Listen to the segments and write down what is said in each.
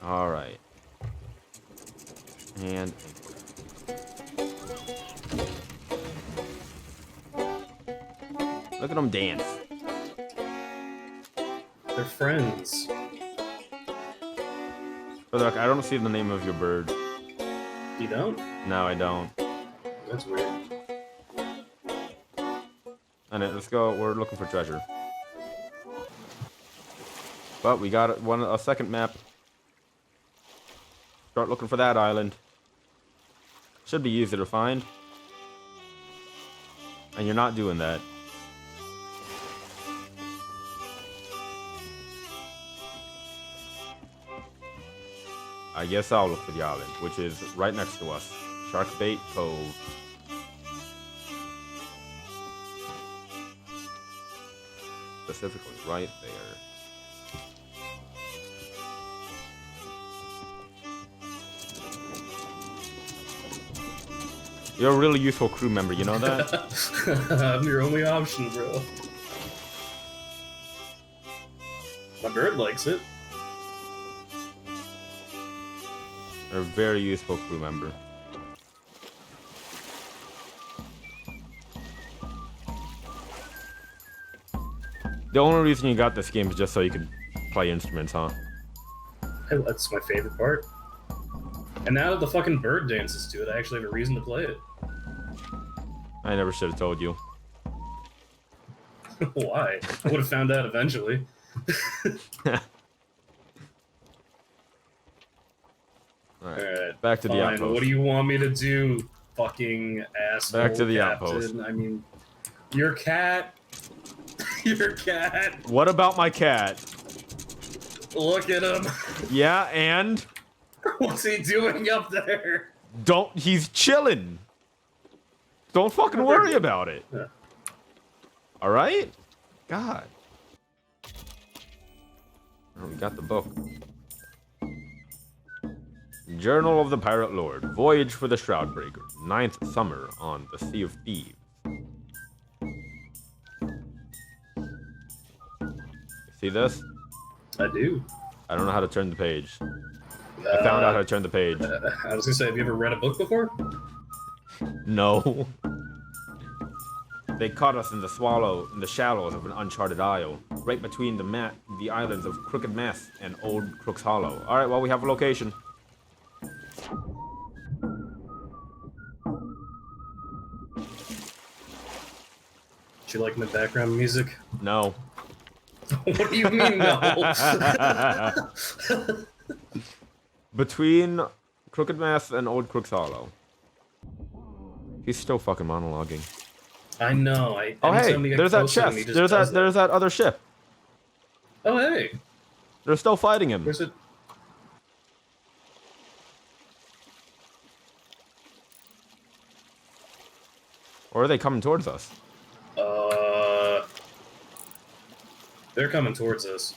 All right. And look at them dance. They're friends. But look, I don't see the name of your bird. You don't? No, I don't. That's weird. And let's go. We're looking for treasure. But we got a second map. Start looking for that island. Should be easy to find. And you're not doing that. I guess I'll look for the island, which is right next to us. Sharkbait Cove. Specifically, right there. You're a really useful crew member, you know that? I'm your only option, bro. My bird likes it. You're a very useful crew member. The only reason you got this game is just so you could play instruments, huh? Hey, that's my favorite part. And now that the fucking bird dances to it, I actually have a reason to play it. I never should have told you. Why? I would have found out eventually. Alright, back to the outpost. What do you want me to do, fucking asshole? Back to the captain? outpost. I mean, your cat. Your cat. What about my cat? Look at him. Yeah, and? What's he doing up there? He's chilling. Don't fucking worry about it. Yeah. Alright? God. Oh, we got the book. Journal of the Pirate Lord. Voyage for the Shroudbreaker. 9th summer on the Sea of Thieves. See this? I do. I don't know how to turn the page. I found out how to turn the page. I was gonna say, have you ever read a book before? No. They caught us in the shallows of an uncharted isle, right between the islands of Crooked Mess and Old Crook's Hollow. All right, well, we have a location. Do you like my background music? No. What do you mean, no? Between Crooked Mess and Old Crook's Hollow. He's still fucking monologuing. I know. Oh hey, there's that chest. There's that other ship. Oh hey. They're still fighting him. Where's it? Or are they coming towards us? They're coming towards us.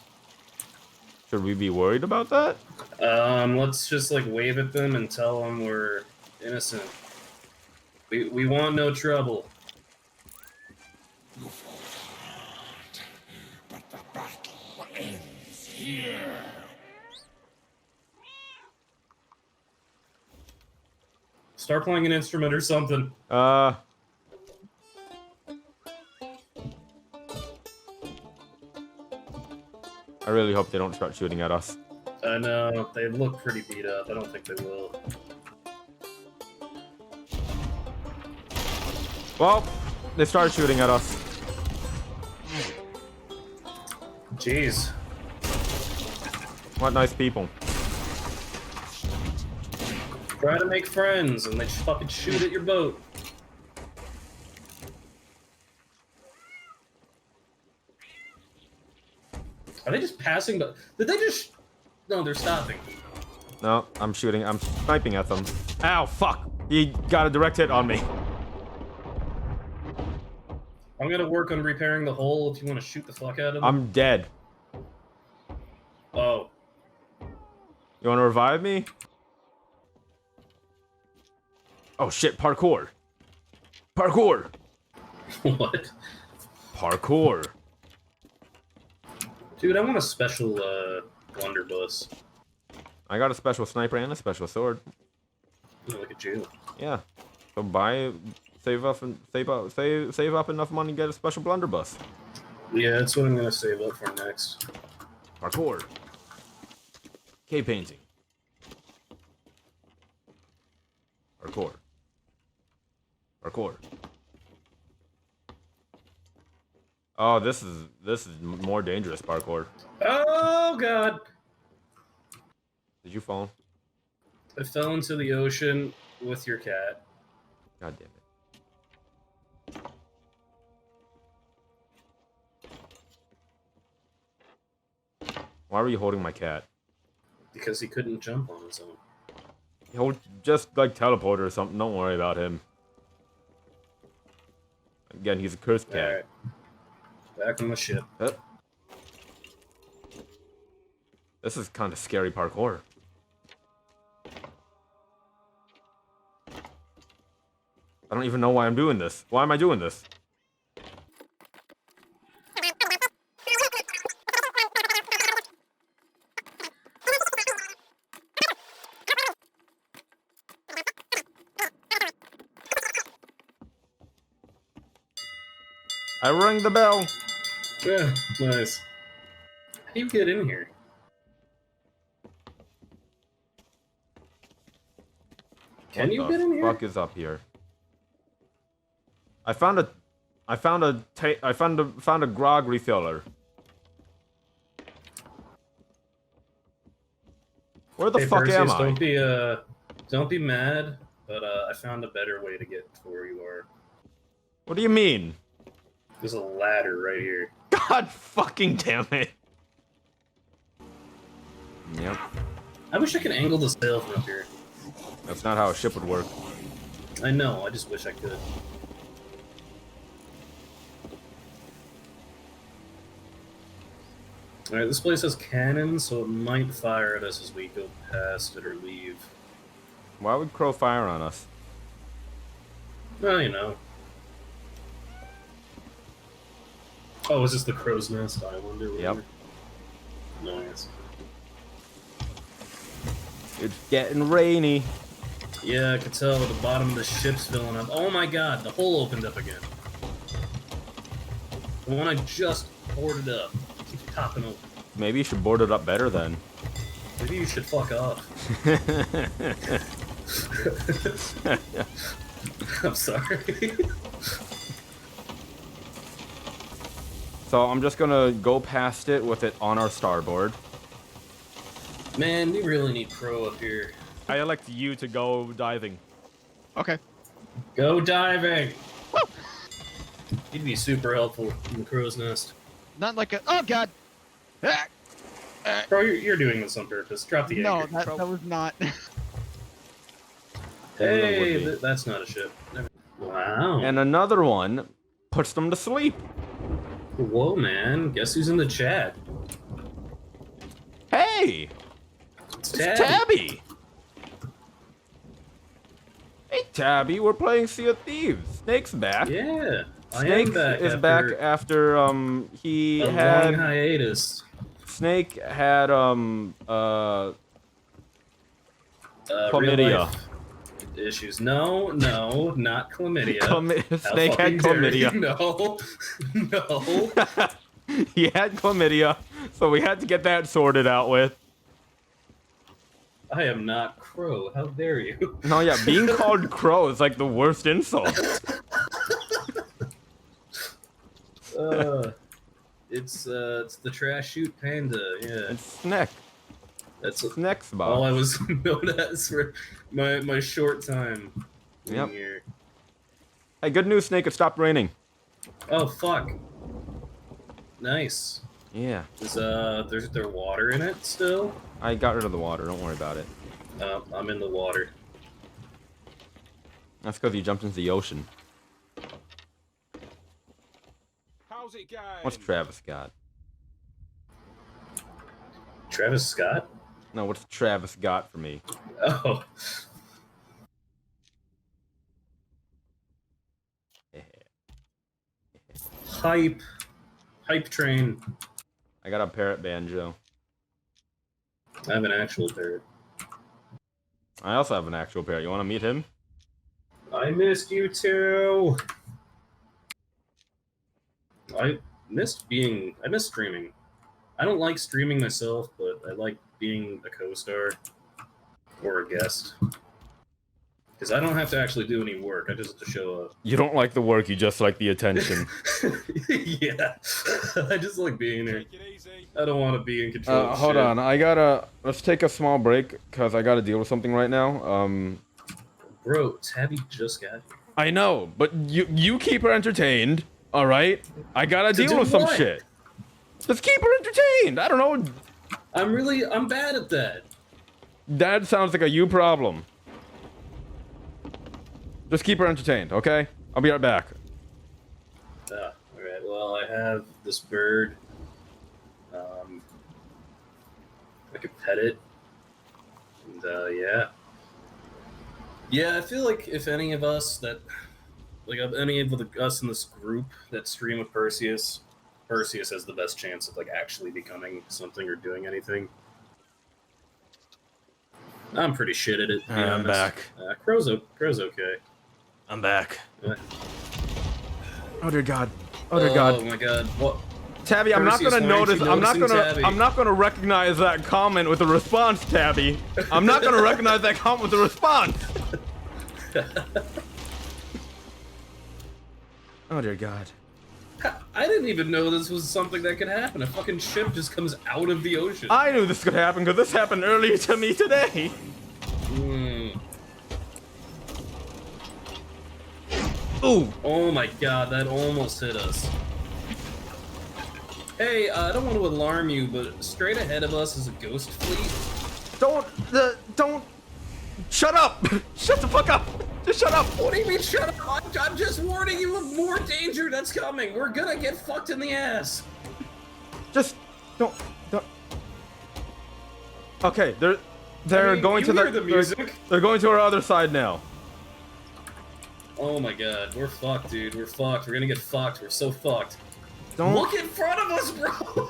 Should we be worried about that? Let's just like wave at them and tell them we're innocent. We want no trouble. You fought, but the battle ends here. Start playing an instrument or something. I really hope they don't start shooting at us. I know, they look pretty beat up. I don't think they will. Well, they started shooting at us. Jeez. What nice people. Try to make friends and they just fucking shoot at your boat. Are they just passing? Did they just... No, they're stopping. No, I'm shooting. I'm sniping at them. Ow, fuck. He got a direct hit on me. I'm gonna work on repairing the hole if you want to shoot the fuck out of them. I'm dead. Oh. You want to revive me? Oh shit, parkour. Parkour. What? Parkour. Dude, I want a special blunderbuss. I got a special sniper and a special sword. Look at you. Yeah. So save up enough money to get a special blunderbuss. Yeah, that's what I'm gonna save up for next. Parkour. Cave painting. Parkour. Parkour. Oh, this is more dangerous parkour. Oh god! Did you fall? I fell into the ocean with your cat. God damn it. Why were you holding my cat? Because he couldn't jump on his own. He'll just like teleport or something. Don't worry about him. Again, he's a cursed cat. Alright. Back on the ship. This is kind of scary parkour. I don't even know why I'm doing this. Why am I doing this? I rang the bell. Yeah, nice. How do you get in here? Can you get in here? What the fuck is up here? I found a grog refiller. Where the Hey, fuck am Perseus, I? don't be mad, but I found a better way to get to where you are. What do you mean? There's a ladder right here. God fucking damn it. Yep. I wish I could angle the sail from up here. That's not how a ship would work. I know, I just wish I could. Alright, this place has cannons, so it might fire at us as we go past it or leave. Why would Crow fire on us? Well, you know. Oh, is this the Crow's Nest Island or whatever? Yep. Nice. It's getting rainy. Yeah, I could tell the bottom of the ship's filling up. Oh my god, the hole opened up again. The one I just boarded up. Keeps popping open. Maybe you should board it up better then. Maybe you should fuck off. I'm sorry. So I'm just gonna go past it with it on our starboard. Man, we really need Crow up here. I elect you to go diving. Okay. Go diving! Woo! He'd be super helpful in the Crow's Nest. Not like a. Oh god. Ah! Bro, you're doing this on purpose. Drop the No, anchor. that was not. Hey, that's not a ship. Wow. And another one puts them to sleep. Whoa, man. Guess who's in the chat? Hey! It's It's Tabby. Tabby! Hey Tabby, we're playing Sea of Thieves. Snake's back. Yeah. I Snake am back is after back after he a had long hiatus. Snake had Real chlamydia. life issues. No, not chlamydia. Snake had fucking dare you. chlamydia. No. He had chlamydia, so we had to get that sorted out with. I am not Crow. How dare you? No, yeah, being called Crow is like the worst insult. It's the trash shoot panda. Yeah, It's Snack. that's Snack's all Bob. I was known as for my short time Yep. here. Hey, good news, Snake. It stopped raining. Oh fuck! Nice. Yeah. Is there's there water in it still? I got rid of the water. Don't worry about it. I'm in the water. That's because you jumped into the ocean. How's it going? What's Travis got? Travis Scott? No, what's Travis got for me? Oh. Hype. Hype train. I got a parrot banjo. I have an actual parrot. I also have an actual parrot. You want to meet him? I missed you too. I miss streaming. I don't like streaming myself, but I like being a co-star or a guest. Because I don't have to actually do any work. I just have to show up. You don't like the work, you just like the attention. Yeah. I just like being there. I don't want to be in control of Hold shit. on, let's take a small break, because I gotta deal with something right now. Bro, Tabby just got here. I know, but you keep her entertained, alright? I gotta To deal do with some what? shit. Just keep her entertained, I don't know. I'm bad at that. That sounds like a you problem. Just keep her entertained, okay? I'll be right back. Alright, well, I have this bird. I could pet it. And, yeah. Yeah, I feel like if any of us any of us in this group that stream with Perseus has the best chance of, like, actually becoming something or doing anything. I'm pretty shit at it, to be I'm honest. back. Crow's okay. I'm back. Uh, Oh dear God. Oh dear God. Oh my God. What? Tabby, I'm not Perseus, gonna why aren't notice. you noticing Tabby? I'm not gonna recognize that comment with a response, Tabby. I'm not gonna recognize that comment with a response. Oh dear God. I didn't even know this was something that could happen. A fucking ship just comes out of the ocean. I knew this could happen because this happened earlier to me today. Ooh. Oh my God, that almost hit us. Hey, I don't want to alarm you, but straight ahead of us is a ghost fleet. Don't. Shut up. Shut the fuck up. Just shut up. What do you mean shut up? I'm just warning you of more danger that's coming. We're gonna get fucked in the ass. Just don't. Okay, they're I mean, going you to hear the music. They're going to our other side now. Oh my God, we're fucked, dude. We're fucked. We're gonna get fucked. We're so fucked. Don't Look in front of us, bro.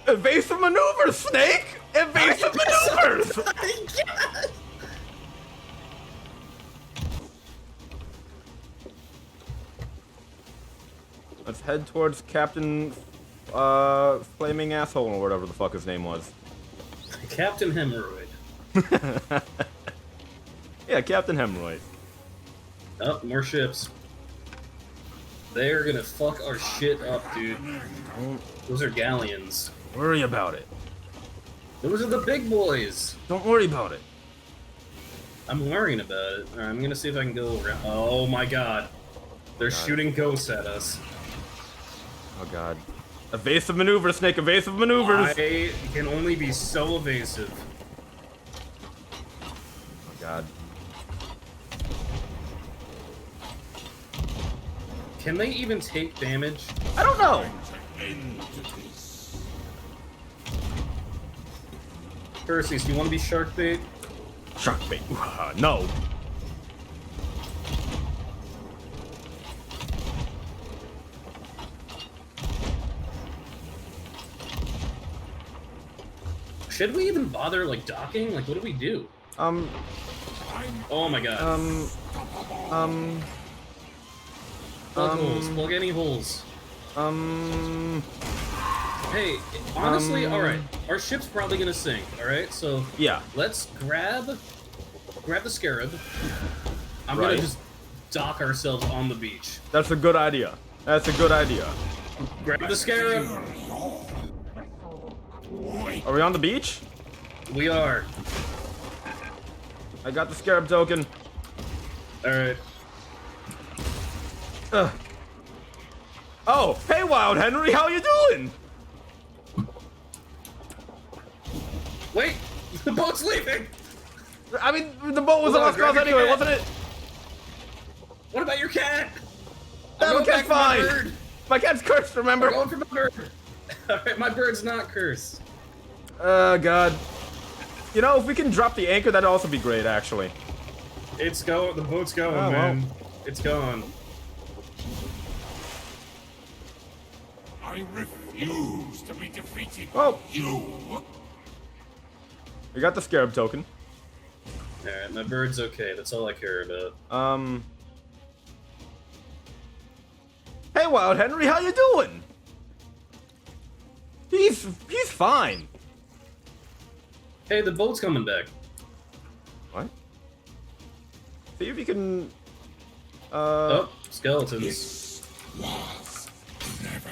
evasive maneuvers, Snake. Evasive maneuvers. Yes. Let's head towards Captain Flaming Asshole or whatever the fuck his name was. Captain Hemorrhoid. Yeah, Captain Hemorrhoid. Oh, more ships. They are gonna fuck our shit up, dude. Those are galleons. Worry about it. Those are the big boys. Don't worry about it. I'm worrying about it. Alright, I'm gonna see if I can go around. Oh my God. They're shooting ghosts at us. Oh God. Evasive maneuvers, Snake. Evasive maneuvers. I can only be so evasive. Oh God. Can they even take damage? I don't know. Perseus, do you want to be shark bait? Shark bait. No. Should we even bother, like, docking? Like, what do we do? Oh my God. Plug holes. Plug any holes. Hey, honestly, alright. Our ship's probably gonna sink, alright? So, Yeah. let's grab the scarab. I'm Right. gonna just dock ourselves on the beach. That's a good idea. That's a good idea. Grab the scarab. Are we on the beach? We are. I got the scarab token. Alright. Oh, hey, Wild Henry, how you doing? Wait! The boat's leaving! I mean, the boat was Hold on, lost cause grab your anyway, cat. wasn't it? What about your cat? No, I'm my going cat's back for my fine. bird. My cat's cursed, I'm remember? going for my bird. Alright, my bird's not cursed. God. You know, if we can drop the anchor, that'd also be great, actually. It's going. The boat's going, Oh, man. well. It's gone. I refuse to be defeated Oh. by you. We got the scarab token. Alright, my bird's okay. That's all I care about. Hey, Wild Henry, how you doing? He's fine. Hey, the boat's coming back. What? See if you can. Oh, skeletons. This was never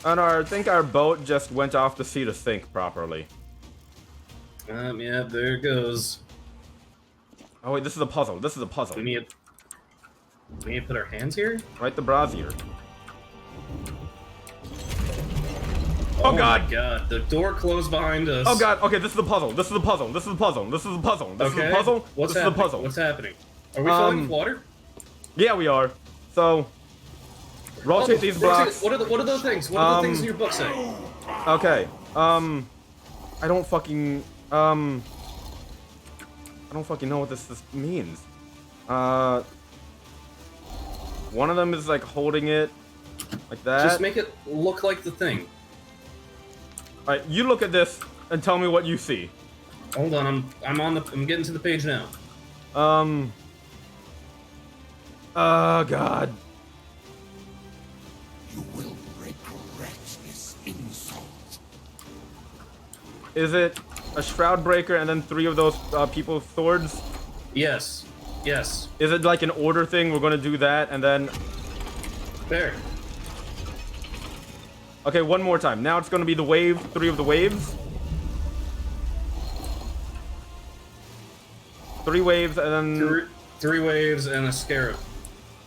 And I think our boat just went off the sea to sink properly. Yeah, there it goes. Oh wait, this is a puzzle. This is a puzzle. We need to put our hands here? Right, the brazier. Oh God. my god, the door closed behind us. Oh god. Okay, this is a puzzle. This is a puzzle. This is a puzzle. This is a puzzle. This Okay. is a puzzle. What's this happening? is a puzzle. What's happening? Are we filling with water? Yeah, we are. So rotate these blocks. What are those things? What are the things in your book say? Okay. I don't fucking know what this means. One of them is like holding it like that. Just make it look like the thing. Alright, you look at this and tell me what you see. Hold on, I'm getting to the page now. Oh god. You will regret this insult. Is it a shroud breaker and then 3 of those people's swords? Yes. Yes. Is it like an order thing? We're gonna do that and then. There. Okay, one more time. Now it's gonna be the wave, 3 of the waves. 3 waves and then. Three waves and a scarab.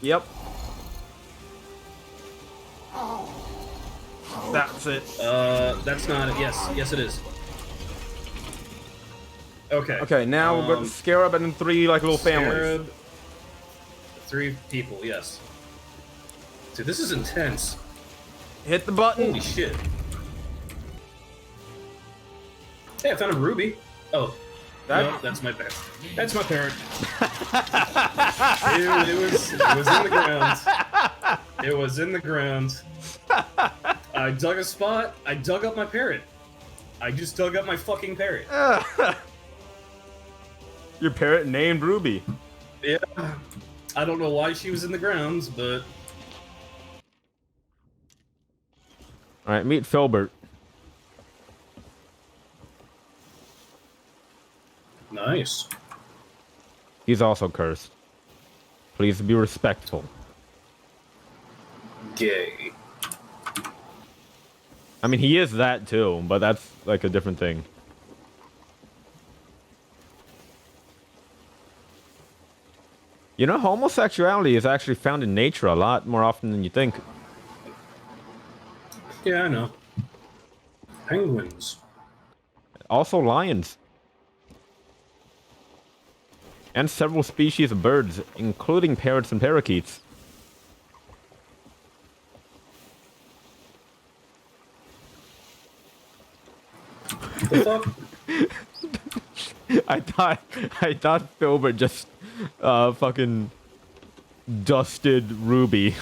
Yep. That's it. That's not it. Yes, it is. Okay. Okay, now we're going to scarab and then 3 like little families. Scarab, 3 people, yes. Dude, this is intense. Hit the button. Holy shit. Hey, I found a ruby. Oh. No, that's my parrot. That's my parrot. Dude, it was in the ground. It was in the ground. I dug a spot. I dug up my parrot. I just dug up my fucking parrot. Your parrot named Ruby. Yeah. I don't know why she was in the grounds, but... Alright, meet Philbert. Nice. He's also cursed. Please be respectful. Gay. I mean, he is that too, but that's like a different thing. You know, homosexuality is actually found in nature a lot more often than you think. Yeah, I know. Penguins. Also lions. And several species of birds, including parrots and parakeets. The fuck? I thought Philbert just fucking dusted Ruby.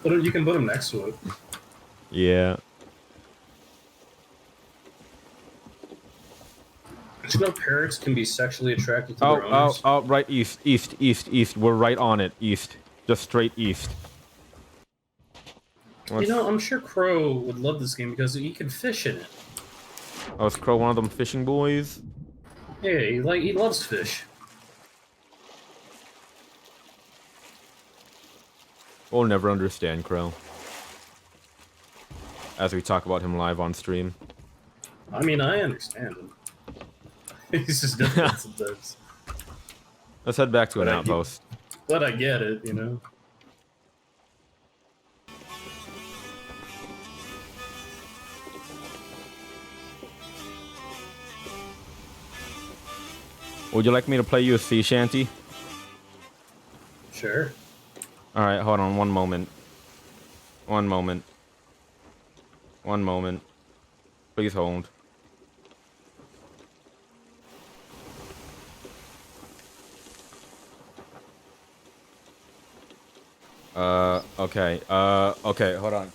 But you can put them next to it. Yeah. Did you know parrots can be sexually attracted to their owners? Oh, right, east. We're right on it, east. Just straight east. You know, I'm sure Crow would love this game because he can fish in it. Oh, is Krell one of them fishing boys? Yeah, he loves fish. We'll never understand Krell. As we talk about him live on stream. I mean, I understand him. He's just different sometimes. Let's head back to an But outpost. But I get it, you know. Would you like me to play you a sea shanty? Sure. Alright, hold on, one moment. One moment. Please hold. Okay, hold on.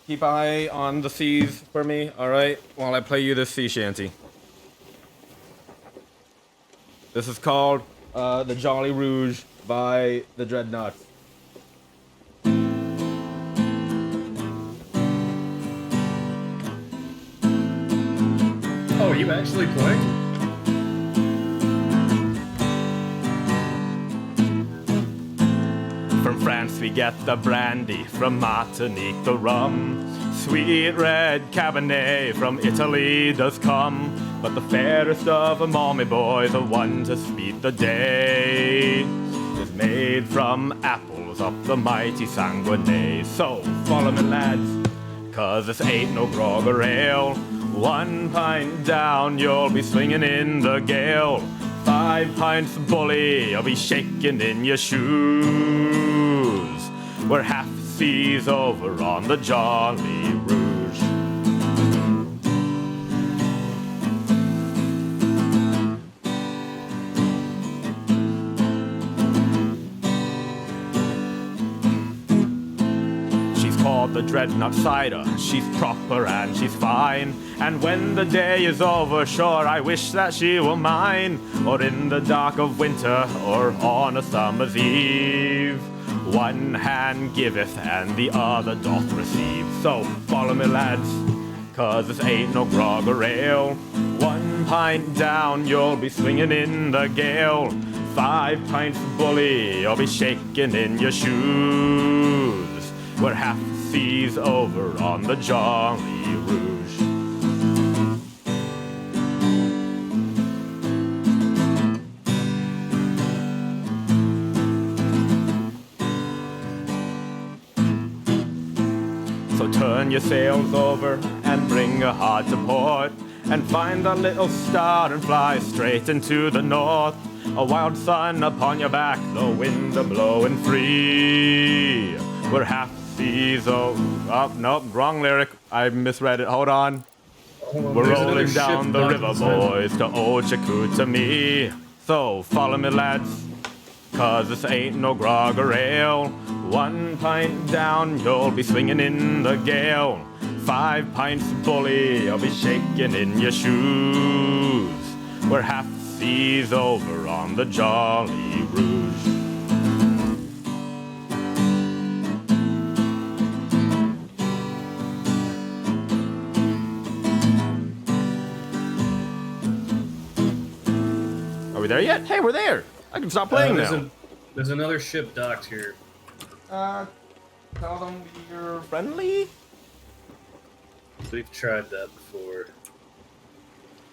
keep eye on the seas for me, alright? While I play you this sea shanty. This is called the Jolly Rouge by the Dreadnoughts. Oh, are you actually playing? From France we get the brandy, from Martinique the rum. Sweet red Cabernet from Italy does come. But the fairest of them all, me boy, the one to speed the day, is made from apples up the mighty Sanguinay. So follow me lads, cause this ain't no grog or ale. 1 pint down, you'll be swinging in the gale. 5 pints bully, you'll be shaking in your shoes. We're half seas over on the Jolly Rouge. She's called the Dreadnought Cider, she's proper and she's fine. And when the day is over, sure I wish that she were mine. Or in the dark of winter, or on a summer's eve, one hand giveth and the other doth receive. So follow me lads, cause this ain't no grog or ale. 1 pint down, you'll be swinging in the gale. 5 pints bully, you'll be shaking in your shoes. We're half seas over on the Jolly Rouge. So turn your sails over and bring her hard to port, and find a little star and fly straight into the north. A wild sun upon your back, the wind a-blowing free. We're half seas over... Oh, nope, wrong lyric. I misread it. Hold on. We're rolling down the river, boys, to old Chicoutimi. So follow me, lads, cause this ain't no grog or ale. 1 pint down, you'll be swinging in the gale. 5 pints bully, you'll be shaking in your shoes. We're half seas over on the Jolly Rouge. Are we there yet? Hey, we're there! I can stop playing now. There's another ship docked here. Tell them we're friendly? We've tried that before.